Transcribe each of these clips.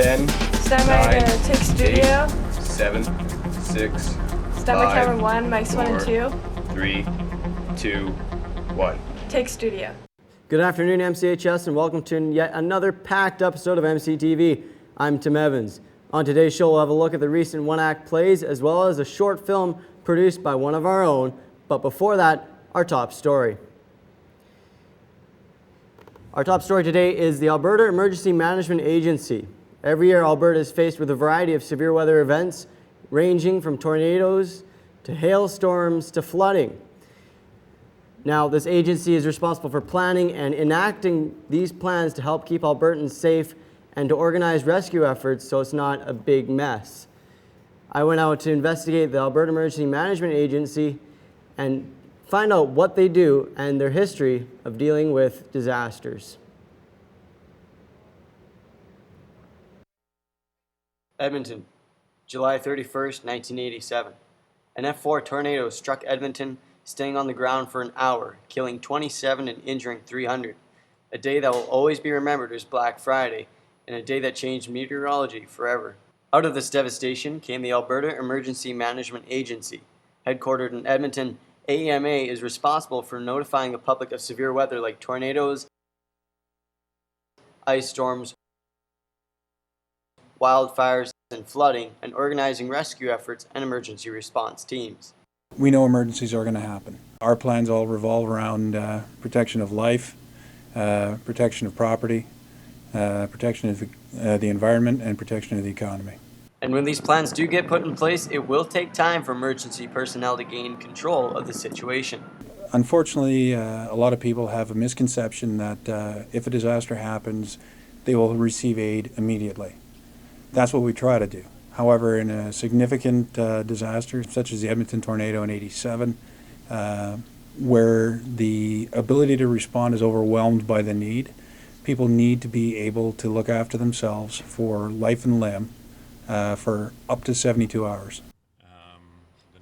Ten, Standby nine, to take studio. 7, 6, Standby 5, camera 1, mics 1 and 2. 3, 2, 1. Take studio. Good afternoon, MCHS, and welcome to yet another packed episode of MCTV. I'm Tim Evans. On today's show, we'll have a look at the recent one-act plays, as well as a short film produced by one of our own. But before that, our top story. Our top story today is the Alberta Emergency Management Agency. Every year, Alberta is faced with a variety of severe weather events, ranging from tornadoes to hailstorms to flooding. Now, this agency is responsible for planning and enacting these plans to help keep Albertans safe and to organize rescue efforts so it's not a big mess. I went out to investigate the Alberta Emergency Management Agency and find out what they do and their history of dealing with disasters. Edmonton, July 31st, 1987. An F4 tornado struck Edmonton, staying on the ground for an hour, killing 27 and injuring 300. A day that will always be remembered as Black Friday, and a day that changed meteorology forever. Out of this devastation came the Alberta Emergency Management Agency. Headquartered in Edmonton, AEMA is responsible for notifying the public of severe weather like tornadoes, ice storms, wildfires, and flooding, and organizing rescue efforts and emergency response teams. We know emergencies are going to happen. Our plans all revolve around protection of life, protection of property, protection of the environment, and protection of the economy. And when these plans do get put in place, it will take time for emergency personnel to gain control of the situation. Unfortunately, a lot of people have a misconception that if a disaster happens, they will receive aid immediately. That's what we try to do. However, in a significant disaster, such as the Edmonton tornado in '87, where the ability to respond is overwhelmed by the need, people need to be able to look after themselves for life and limb for up to 72 hours.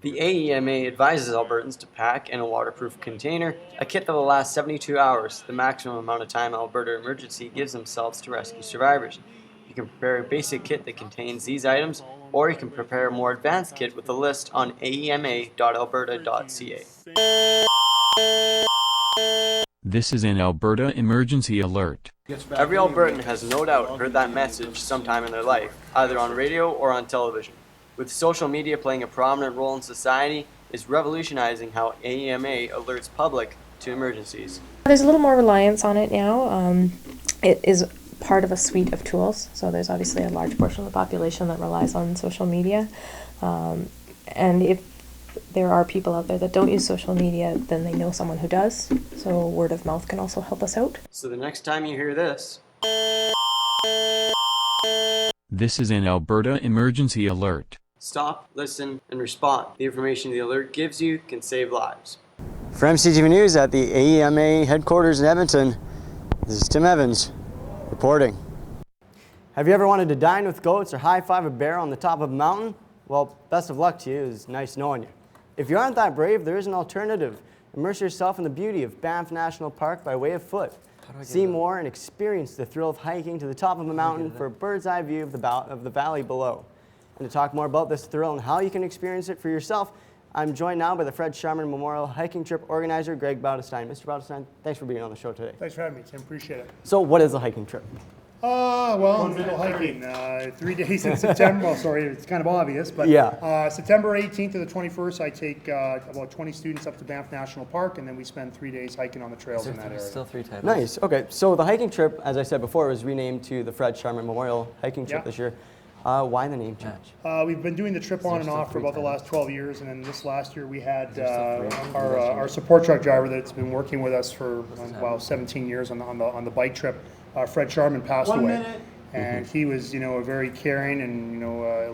The AEMA advises Albertans to pack in a waterproof container a kit that will last 72 hours, the maximum amount of time Alberta Emergency gives themselves to rescue survivors. You can prepare a basic kit that contains these items, or you can prepare a more advanced kit with a list on aema.alberta.ca. This is an Alberta emergency alert. Every Albertan has no doubt heard that message sometime in their life, either on radio or on television. With social media playing a prominent role in society, it's revolutionizing how AEMA alerts public to emergencies. There's a little more reliance on it now. It is part of a suite of tools, so there's obviously a large portion of the population that relies on social media. And if there are people out there that don't use social media, then they know someone who does. So word of mouth can also help us out. So the next time you hear this... This is an Alberta emergency alert. Stop, listen, and respond. The information the alert gives you can save lives. For MCTV News at the AEMA headquarters in Edmonton, this is Tim Evans reporting. Have you ever wanted to dine with goats or high-five a bear on the top of a mountain? Well, best of luck to you. It's nice knowing you. If you aren't that brave, there is an alternative. Immerse yourself in the beauty of Banff National Park by way of foot. See more and experience the thrill of hiking to the top of a mountain for a bird's-eye view of the valley below. And to talk more about this thrill and how you can experience it for yourself, I'm joined now by the Fred Sharman Memorial Hiking Trip organizer, Greg Bautestein. Mr. Bautestein, thanks for being on the show today. Thanks for having me, Tim. Appreciate it. So what is a hiking trip? Well, little hiking. 3 days in September. Well, sorry, it's kind of obvious, but yeah. September 18th to the 21st, I take about 20 students up to Banff National Park, and then we spend 3 days hiking on the trails in that area. Still 3 titles. Nice. Okay. So the hiking trip, as I said before, was renamed to the Fred Sharman Memorial Hiking Trip this year. Why the name change? We've been doing the trip on and off for about the last 12 years, and then this last year we had our support truck driver that's been working with us for 17 years on the bike trip. Fred Sharman passed away, and he was a very caring and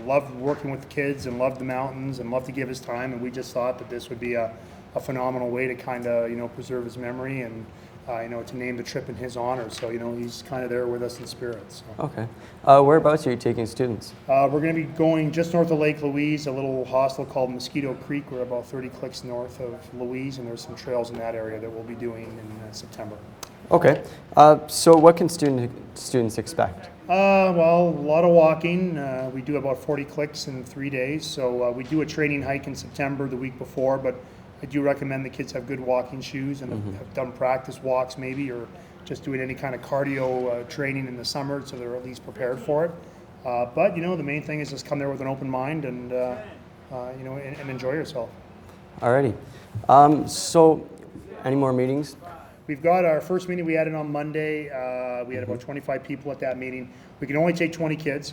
loved working with the kids and loved the mountains and loved to give his time, and we just thought that this would be a a phenomenal way to kind of, you know, preserve his memory and, you know, to name the trip in his honor. So, you know, he's kind of there with us in spirit. So. Okay. Whereabouts are you taking students? We're going to be going just north of Lake Louise, a little hostel called Mosquito Creek. We're about 30 clicks north of Louise, and there's some trails in that area that we'll be doing in September. Okay. So what can students expect? Well, a lot of walking. We do about 40 clicks in 3 days. So we do a training hike in September the week before, but I do recommend the kids have good walking shoes and have done practice walks maybe, or just doing any kind of cardio training in the summer so they're at least prepared for it. But, you know, the main thing is just come there with an open mind and, you know, and enjoy yourself. Alrighty. So any more meetings? We've got our first meeting we had it on Monday. We had about 25 people at that meeting. We can only take 20 kids.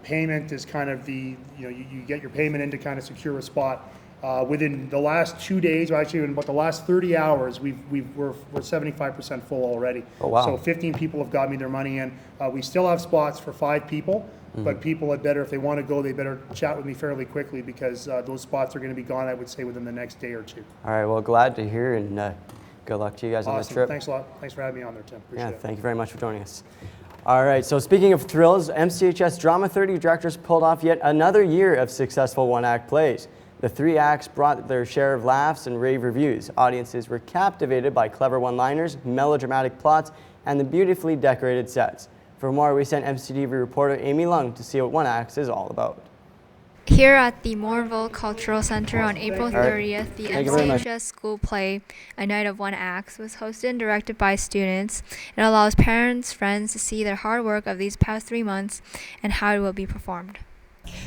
Payment is kind of the, you know, you get your payment in to kind of secure a spot. Within the last 2 days, or actually in about the last 30 hours, we're 75% full already. Oh, wow. So 15 people have got me their money in. We still have spots for 5 people, but people had better, if they want to go, they better chat with me fairly quickly because those spots are going to be gone, I would say, within the next day or 2. All right. Well, glad to hear, and good luck to you guys on this Awesome. trip. Thanks a lot. Thanks for having me on there, Tim. Appreciate it. Thank you very much for joining us. All right, so speaking of thrills, MCHS Drama 30 directors pulled off yet another year of successful one-act plays. The 3 acts brought their share of laughs and rave reviews. Audiences were captivated by clever one-liners, melodramatic plots, and the beautifully decorated sets. For more, we sent MCTV reporter Amy Lung to see what one act is all about. Here at the Morville Cultural Center on April 30th, the MCHS School Play, A Night of One Acts, was hosted and directed by students. It allows parents, friends to see their hard work of these past 3 months and how it will be performed.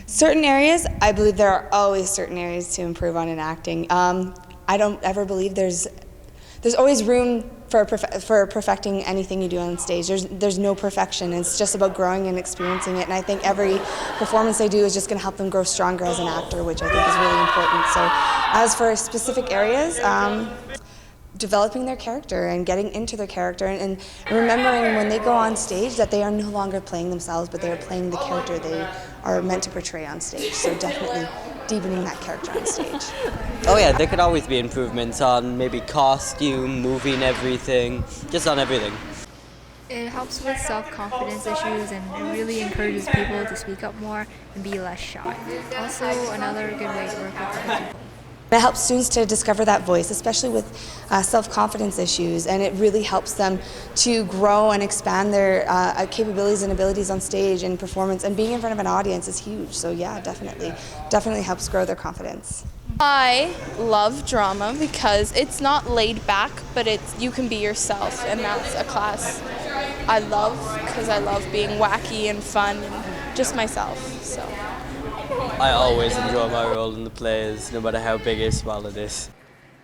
Certain areas, I believe there are always certain areas to improve on in acting. I don't ever believe there's always room for perfecting anything you do on stage. There's no perfection. It's just about growing and experiencing it. And I think every performance they do is just going to help them grow stronger as an actor, which I think is really important. So, as for specific areas, developing their character and getting into their character and remembering when they go on stage that they are no longer playing themselves, but they are playing the character they are meant to portray on stage. So definitely deepening that character on stage. Oh yeah, there could always be improvements on maybe costume, moving everything, just on everything. It helps with self-confidence issues and it really encourages people to speak up more and be less shy. Also, another good way to work with other people. It helps students to discover that voice, especially with self-confidence issues, and it really helps them to grow and expand their capabilities and abilities on stage and performance, and being in front of an audience is huge. So yeah, definitely helps grow their confidence. I love drama because it's not laid back, but you can be yourself, and that's a class I love because I love being wacky and fun and just myself. So. I always enjoy my role in the plays, no matter how big or small it is.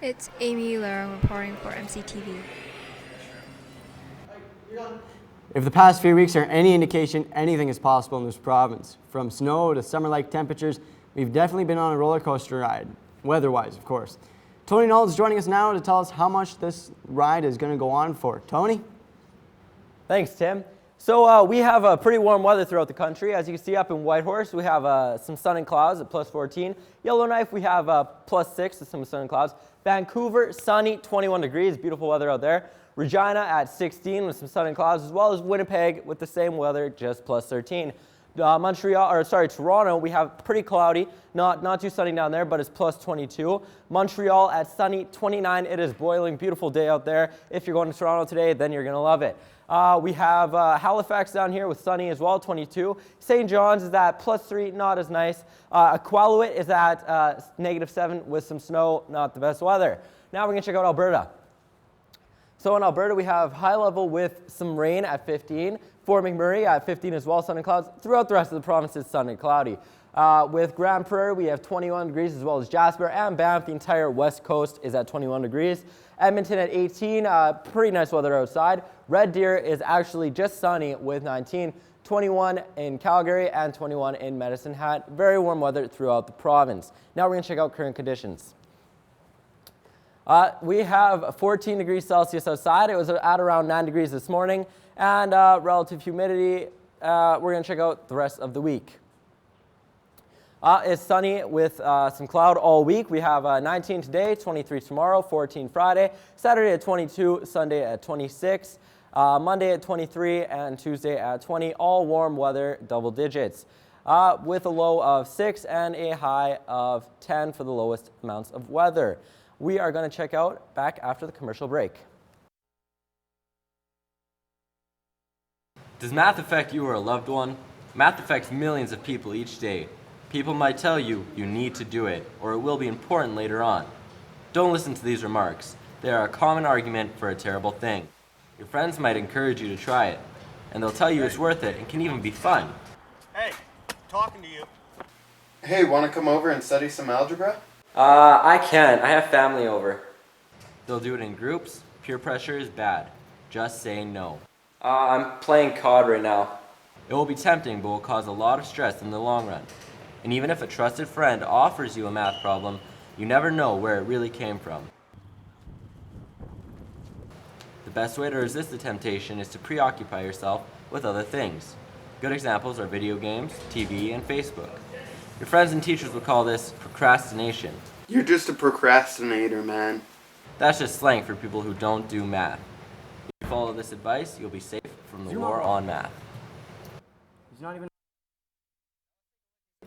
It's Amy Lerung reporting for MCTV. If the past few weeks are any indication, anything is possible in this province. From snow to summer-like temperatures, we've definitely been on a roller coaster ride, weather-wise, of course. Tony Knoll is joining us now to tell us how much this ride is going to go on for. Tony? Thanks, Tim. So we have pretty warm weather throughout the country. As you can see up in Whitehorse, we have some sun and clouds at plus 14. Yellowknife, we have plus 6 with some sun and clouds. Vancouver, sunny, 21 degrees, beautiful weather out there. Regina at 16 with some sun and clouds, as well as Winnipeg with the same weather, just plus 13. Toronto, we have pretty cloudy, not too sunny down there, but it's plus 22. Montreal at sunny, 29. It is boiling, beautiful day out there. If you're going to Toronto today, then you're gonna love it. We have Halifax down here with sunny as well, 22. St. John's is at plus 3, not as nice. Iqaluit is at -7 with some snow, not the best weather. Now we're gonna check out Alberta. So in Alberta, we have high level with some rain at 15. Fort McMurray at 15 as well, sun and clouds. Throughout the rest of the province, it's sunny and cloudy. With Grand Prairie, we have 21 degrees as well as Jasper and Banff. The entire west coast is at 21 degrees. Edmonton at 18, pretty nice weather outside. Red Deer is actually just sunny with 19. 21 in Calgary and 21 in Medicine Hat. Very warm weather throughout the province. Now we're going to check out current conditions. We have 14 degrees Celsius outside. It was at around 9 degrees this morning. And relative humidity, we're going to check out the rest of the week. It's sunny with some cloud all week. We have 19 today, 23 tomorrow, 14 Friday, Saturday at 22, Sunday at 26, Monday at 23, and Tuesday at 20. All warm weather, double digits, with a low of 6 and a high of 10 for the lowest amounts of weather. We are going to check out back after the commercial break. Does math affect you or a loved one? Math affects millions of people each day. People might tell you you need to do it, or it will be important later on. Don't listen to these remarks. They are a common argument for a terrible thing. Your friends might encourage you to try it, and they'll tell you it's worth it and can even be fun. Hey, talking to you. Hey, want to come over and study some algebra? I can't. I have family over. They'll do it in groups. Peer pressure is bad. Just say no. I'm playing COD right now. It will be tempting, but will cause a lot of stress in the long run. And even if a trusted friend offers you a math problem, you never know where it really came from. The best way to resist the temptation is to preoccupy yourself with other things. Good examples are video games, TV, and Facebook. Your friends and teachers will call this procrastination. You're just a procrastinator, man. That's just slang for people who don't do math. If you follow this advice, you'll be safe from the war on math. He's not even...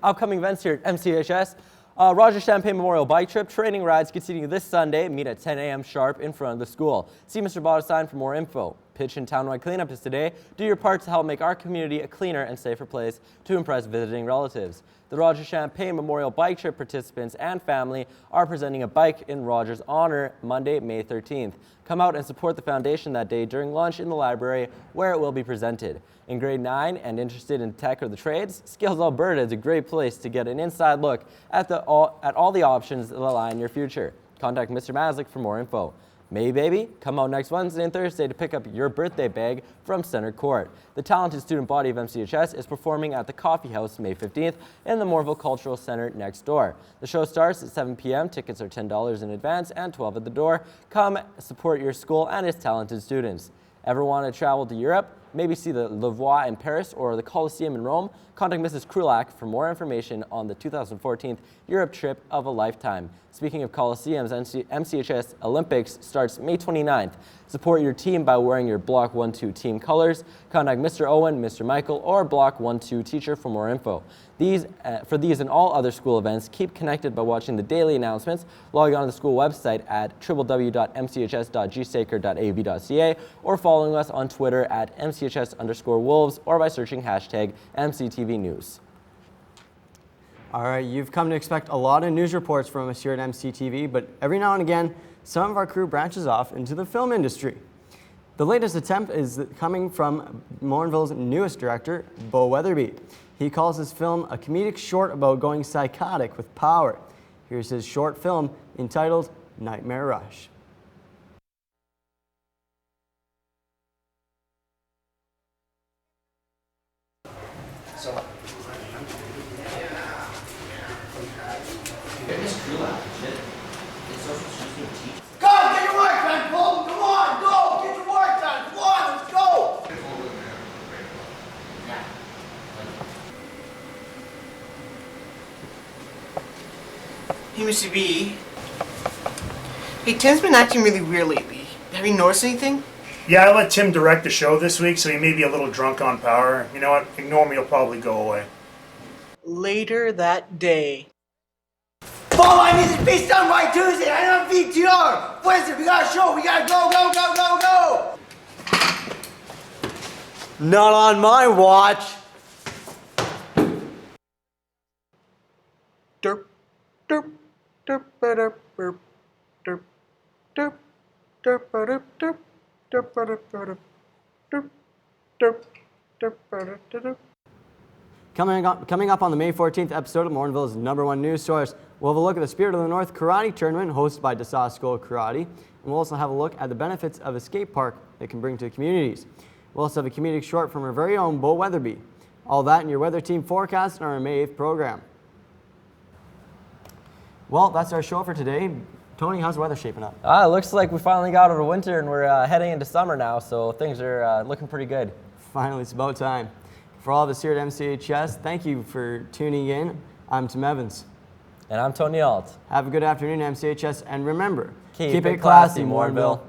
Upcoming events here at MCHS. Roger Champagne Memorial Bike Trip. Training rides continue this Sunday. Meet at 10 a.m. sharp in front of the school. See Mr. Bottestein for more info. Pitch and townwide cleanup is today. Do your part to help make our community a cleaner and safer place to impress visiting relatives. The Roger Champagne Memorial Bike Trip participants and family are presenting a bike in Roger's honor Monday, May 13th. Come out and support the foundation that day during lunch in the library where it will be presented. In grade 9 and interested in tech or the trades, Skills Alberta is a great place to get an inside look at all the options that lie in your future. Contact Mr. Maslick for more info. May Baby, come out next Wednesday and Thursday to pick up your birthday bag from Center Court. The talented student body of MCHS is performing at the Coffee House May 15th in the Morville Cultural Center next door. The show starts at 7 p.m. Tickets are $10 in advance and $12 at the door. Come support your school and its talented students. Ever want to travel to Europe? Maybe see the Lavoie in Paris or the Colosseum in Rome? Contact Mrs. Krulak for more information on the 2014 Europe trip of a lifetime. Speaking of Colosseums, MCHS Olympics starts May 29th. Support your team by wearing your Block 1-2 team colors. Contact Mr. Owen, Mr. Michael, or Block 1-2 teacher for more info. For these and all other school events, keep connected by watching the daily announcements. Log on to the school website at www.mchs.gsaker.ab.ca or following us on Twitter at MCHS_Wolves or by searching hashtag MCTV News. All right, you've come to expect a lot of news reports from us here at MCTV, but every now and again, some of our crew branches off into the film industry. The latest attempt is coming from Morinville's newest director, Beau Weatherby. He calls his film a comedic short about going psychotic with power. Here's his short film entitled Nightmare Rush. Go, get your work done, Paul! Come on, go! Get your work done! Come on, let's go! Hey, Mr. B. Hey, Tim's been acting really weird lately. Have you noticed anything? Yeah, I let Tim direct the show this week, so he may be a little drunk on power. You know what? Ignore me, he'll probably go away. Later that day. Paul, I need this piece done by Tuesday. I don't have VTR. Wednesday, we got a show. We gotta go, go, go, go, go. Not on my watch. Derp, derp, derp, derp, derp, derp, derp, derp, derp, derp, derp, derp, derp, derp, derp, derp, derp. Coming up on the May 14th episode of Morinville's #1 news source, we'll have a look at the Spirit of the North Karate Tournament hosted by DeSauce School of Karate, and we'll also have a look at the benefits of a skate park that can bring to communities. We'll also have a comedic short from our very own Beau Weatherby. All that in your weather team forecast in our May 8th program. Well, that's our show for today. Tony, how's the weather shaping up? It looks like we finally got out of winter and we're heading into summer now, so things are looking pretty good. Finally, it's about time. For all of us here at MCHS, thank you for tuning in. I'm Tim Evans. And I'm Tony Alt. Have a good afternoon, MCHS, and remember, keep it classy, Morinville.